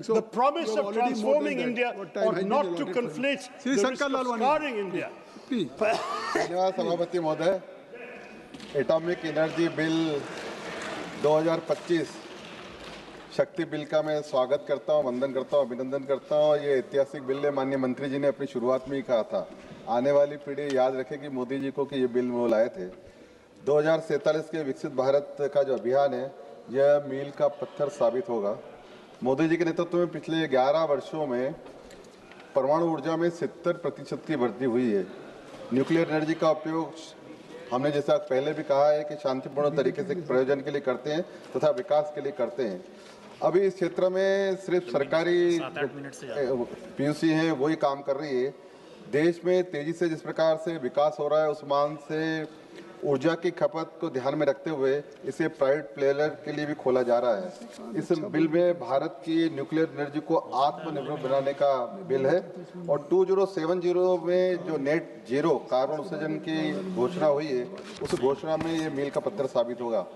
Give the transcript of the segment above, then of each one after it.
The promise of transforming India or not to conflate the risk of scarring India. धन्यवाद सभापति महोदय। Atomic energy bill 2025 शक्ति bill का मैं स्वागत करता हूं, वंदन करता हूं, अभिनंदन करता हूं। ये ऐतिहासिक बिल है। माननीय मंत्री जी ने अपनी शुरुआत में ही कहा था, आने वाली पीढ़ी याद रखेगी मोदी जी को कि ये बिल वो लाए थे। 2047 के विकसित भारत का जो अभियान है, यह मील का पत्थर साबित होगा। मोदी जी के नेतृत्व में पिछले 11 वर्षों में परमाणु ऊर्जा में 70% की वृद्धि हुई है। न्यूक्लियर एनर्जी का उपयोग हमने जैसा पहले भी कहा है कि शांतिपूर्ण तरीके से प्रयोजन के लिए करते हैं तथा विकास के लिए करते हैं। अभी इस क्षेत्र में सिर्फ सरकारी पीयूसी हैं वही काम कर रही है। देश में तेजी से जिस प्रकार से विकास हो रहा है, उस मान से ऊर्जा की खपत को ध्यान में रखते हुए इसे प्राइवेट प्लेयर के लिए भी खोला जा रहा है। इस बिल में भारत की न्यूक्लियर एनर्जी को आत्मनिर्भर बनाने का बिल है और 2070 में जो नेट जीरो कार्बन उत्सर्जन की घोषणा हुई है, उस घोषणा में ये मील का पत्थर साबित होगा।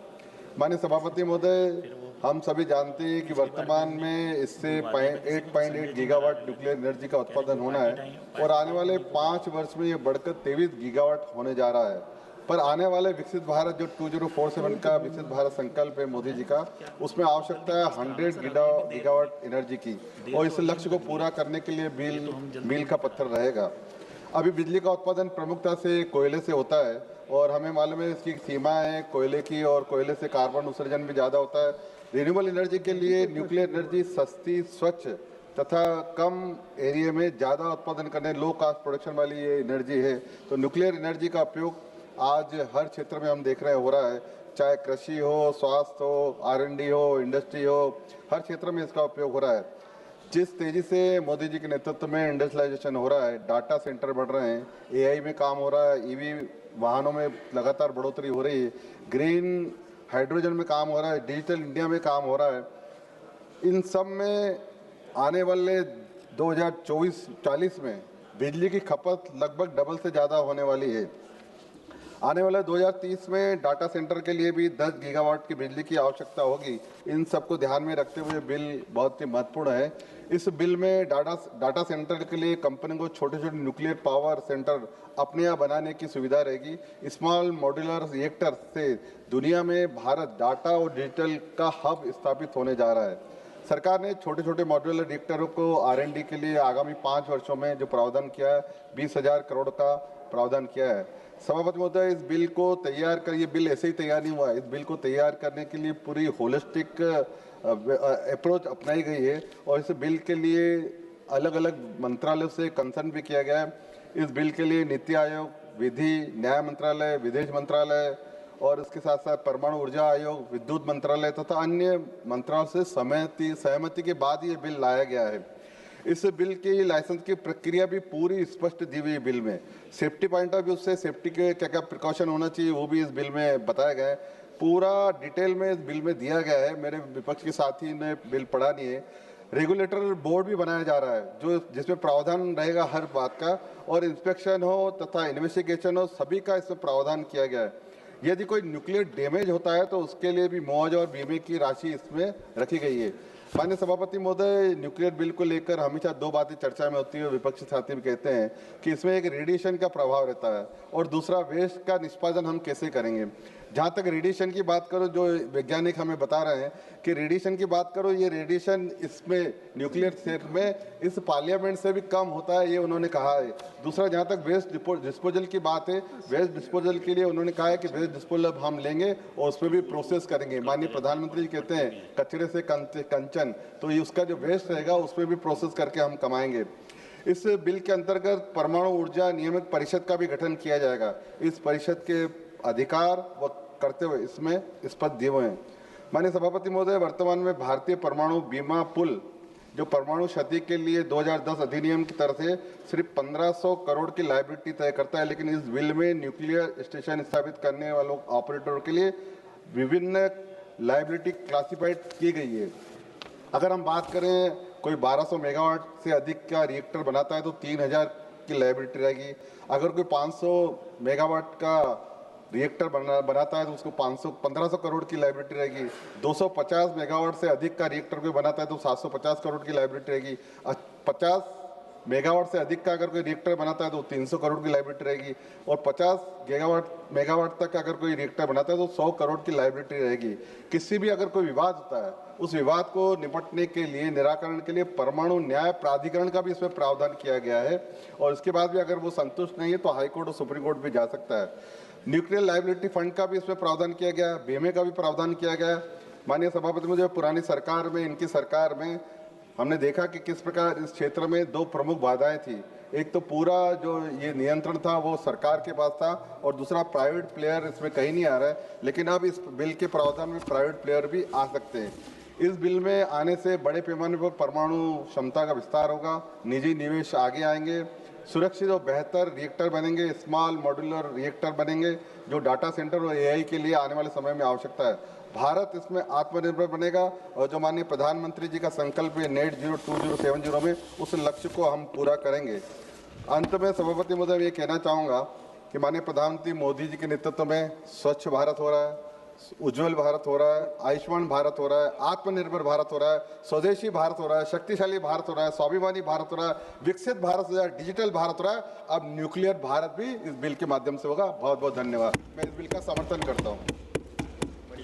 माननीय सभापति महोदय, हम सभी जानते हैं कि वर्तमान में इससे 8.8 गीगावाट न्यूक्लियर एनर्जी का उत्पादन होना है और आने वाले 5 वर्ष में ये बढ़कर 23 गीगावाट होने जा रहा है। पर आने वाले विकसित भारत जो 2047 का विकसित भारत संकल्प है मोदी जी का, उसमें आवश्यकता है 100 गीगावाट एनर्जी की और इस लक्ष्य को पूरा करने के लिए मील का पत्थर रहेगा। अभी बिजली का उत्पादन प्रमुखता से कोयले से होता है और हमें मालूम है इसकी सीमाएं हैं कोयले की, और कोयले से कार्बन उत्सर्जन भी ज़्यादा होता है। रिन्यूएबल एनर्जी के लिए न्यूक्लियर एनर्जी सस्ती, स्वच्छ तथा कम एरिया में ज़्यादा उत्पादन करने, लो कास्ट प्रोडक्शन वाली ये एनर्जी है। तो न्यूक्लियर एनर्जी का उपयोग आज हर क्षेत्र में हम देख रहे हैं हो रहा है, चाहे कृषि हो, स्वास्थ्य हो, R&D हो, इंडस्ट्री हो, हर क्षेत्र में इसका उपयोग हो रहा है। जिस तेजी से मोदी जी के नेतृत्व में इंडस्ट्रियलाइजेशन हो रहा है, डाटा सेंटर बढ़ रहे हैं, AI में काम हो रहा है, EV वाहनों में लगातार बढ़ोतरी हो रही है, ग्रीन हाइड्रोजन में काम हो रहा है, डिजिटल इंडिया में काम हो रहा है, इन सब में आने वाले 2040 में बिजली की खपत लगभग डबल से ज़्यादा होने वाली है। आने वाले 2030 में डाटा सेंटर के लिए भी 10 गीगावाट की बिजली की आवश्यकता होगी। इन सबको ध्यान में रखते हुए बिल बहुत ही महत्वपूर्ण है। इस बिल में डाटा सेंटर के लिए कंपनी को छोटे छोटे न्यूक्लियर पावर सेंटर अपने यहाँ बनाने की सुविधा रहेगी। स्मॉल मॉड्यूलर रिएक्टर से दुनिया में भारत डाटा और डिजिटल का हब स्थापित होने जा रहा है। सरकार ने छोटे छोटे मॉड्यूलर रिएक्टरों को R&D के लिए आगामी 5 वर्षों में जो प्रावधान किया है, 20,000 करोड़ का प्रावधान किया है। सभापति महोदय, इस बिल को तैयार कर, ये बिल ऐसे ही तैयार नहीं हुआ है। इस बिल को तैयार करने के लिए पूरी होलिस्टिक अप्रोच अपनाई गई है और इस बिल के लिए अलग अलग मंत्रालयों से कंसर्न भी किया गया है। इस बिल के लिए नीति आयोग, विधि न्याय मंत्रालय, विदेश मंत्रालय और इसके साथ साथ परमाणु ऊर्जा आयोग, विद्युत मंत्रालय तथा अन्य मंत्रालयों से सहमति के बाद ये बिल लाया गया है। इस बिल की लाइसेंस की प्रक्रिया भी पूरी स्पष्ट दी हुई बिल में। सेफ्टी पॉइंट ऑफ व्यू से सेफ्टी के क्या क्या प्रिकॉशन होना चाहिए वो भी इस बिल में बताया गया है। पूरा डिटेल में इस बिल में दिया गया है। मेरे विपक्ष के साथी ने बिल पढ़ा नहीं है। रेगुलेटर बोर्ड भी बनाया जा रहा है जो जिसमें प्रावधान रहेगा हर बात का, और इंस्पेक्शन हो तथा इन्वेस्टिगेशन हो, सभी का इसमें प्रावधान किया गया है। यदि कोई न्यूक्लियर डैमेज होता है तो उसके लिए भी मुआवजा और बीमे की राशि इसमें रखी गई है। माननीय सभापति महोदय, न्यूक्लियर बिल को लेकर हमेशा 2 बातें चर्चा में होती है। विपक्षी साथी भी कहते हैं कि इसमें एक रेडिएशन का प्रभाव रहता है और दूसरा वेस्ट का निष्पादन हम कैसे करेंगे। जहाँ तक रेडिएशन की बात करो, जो वैज्ञानिक हमें बता रहे हैं कि रेडिएशन की बात करो, ये रेडिएशन इसमें न्यूक्लियर क्षेत्र में इस पार्लियामेंट से भी कम होता है, ये उन्होंने कहा है। दूसरा, जहाँ तक वेस्ट डिस्पोजल की बात है, वेस्ट डिस्पोजल के लिए उन्होंने कहा है कि वेस्ट डिस्पोजल हम लेंगे और उसमें भी प्रोसेस करेंगे। माननीय प्रधानमंत्री जी कहते हैं कचरे से कंचन, तो ये उसका जो वेस्ट रहेगा उसमें भी प्रोसेस करके हम कमाएंगे। इस बिल के अंतर्गत परमाणु ऊर्जा नियामक परिषद का भी गठन किया जाएगा। इस परिषद के अधिकार व करते हुए इसमें पद दिए हुए हैं। माननीय सभापति महोदय, वर्तमान में भारतीय परमाणु बीमा पुल जो परमाणु क्षति के लिए 2010 अधिनियम की तरफ से सिर्फ 1500 करोड़ की लायबिलिटी तय करता है, लेकिन इस बिल में न्यूक्लियर स्टेशन स्थापित करने वालों ऑपरेटरों के लिए विभिन्न लायबिलिटी क्लासिफाइड की गई है। अगर हम बात करें कोई 1200 मेगावाट से अधिक का रिएक्टर बनाता है तो 3000 की लायबिलिटी रहेगी। अगर कोई 500 मेगावाट का रिएक्टर बनाता है तो उसको 1500 करोड़ की लायबिलिटी रहेगी। 250 मेगावाट से अधिक का रिएक्टर कोई बनाता है तो 750 करोड़ की लायबिलिटी रहेगी। 50 मेगावाट से अधिक का अगर कोई रिएक्टर बनाता है तो 300 करोड़ की लायबिलिटी रहेगी। और 50 मेगावाट तक अगर कोई रिएक्टर बनाता है तो 100 करोड़ की लायबिलिटी रहेगी। किसी भी अगर कोई विवाद होता है, उस विवाद को निपटने के लिए, निराकरण के लिए परमाणु न्याय प्राधिकरण का भी इसमें प्रावधान किया गया है। और इसके बाद भी अगर वो संतुष्ट नहीं है तो हाईकोर्ट और सुप्रीम कोर्ट भी जा सकता है। न्यूक्लियर लायबिलिटी फंड का भी इसमें प्रावधान किया गया है, बीमे का भी प्रावधान किया गया है। माननीय सभापति, मुझे पुरानी सरकार में, इनकी सरकार में हमने देखा कि किस प्रकार इस क्षेत्र में दो प्रमुख बाधाएं थी। एक तो पूरा जो ये नियंत्रण था वो सरकार के पास था, और दूसरा प्राइवेट प्लेयर इसमें कहीं नहीं आ रहा है। लेकिन अब इस बिल के प्रावधान में प्राइवेट प्लेयर भी आ सकते हैं। इस बिल में आने से बड़े पैमाने पर परमाणु क्षमता का विस्तार होगा, निजी निवेश आगे आएंगे, सुरक्षित और बेहतर रिएक्टर बनेंगे, स्मॉल मॉड्यूलर रिएक्टर बनेंगे, जो डाटा सेंटर और एआई के लिए आने वाले समय में आवश्यकता है। भारत इसमें आत्मनिर्भर बनेगा, और जो माननीय प्रधानमंत्री जी का संकल्प है नेट जीरो 2070 में, उस लक्ष्य को हम पूरा करेंगे। अंत में सभापति महोदय, ये कहना चाहूँगा कि माननीय प्रधानमंत्री मोदी जी के नेतृत्व में स्वच्छ भारत हो रहा है, उज्जवल भारत हो रहा है, आयुष्मान भारत हो रहा है, आत्मनिर्भर भारत हो रहा है, स्वदेशी भारत हो रहा है, शक्तिशाली भारत हो रहा है, स्वाभिमानी भारत हो रहा है, विकसित भारत हो रहा है, डिजिटल भारत हो रहा है। अब न्यूक्लियर भारत भी इस बिल के माध्यम से होगा। बहुत बहुत धन्यवाद। मैं इस बिल का समर्थन करता हूँ।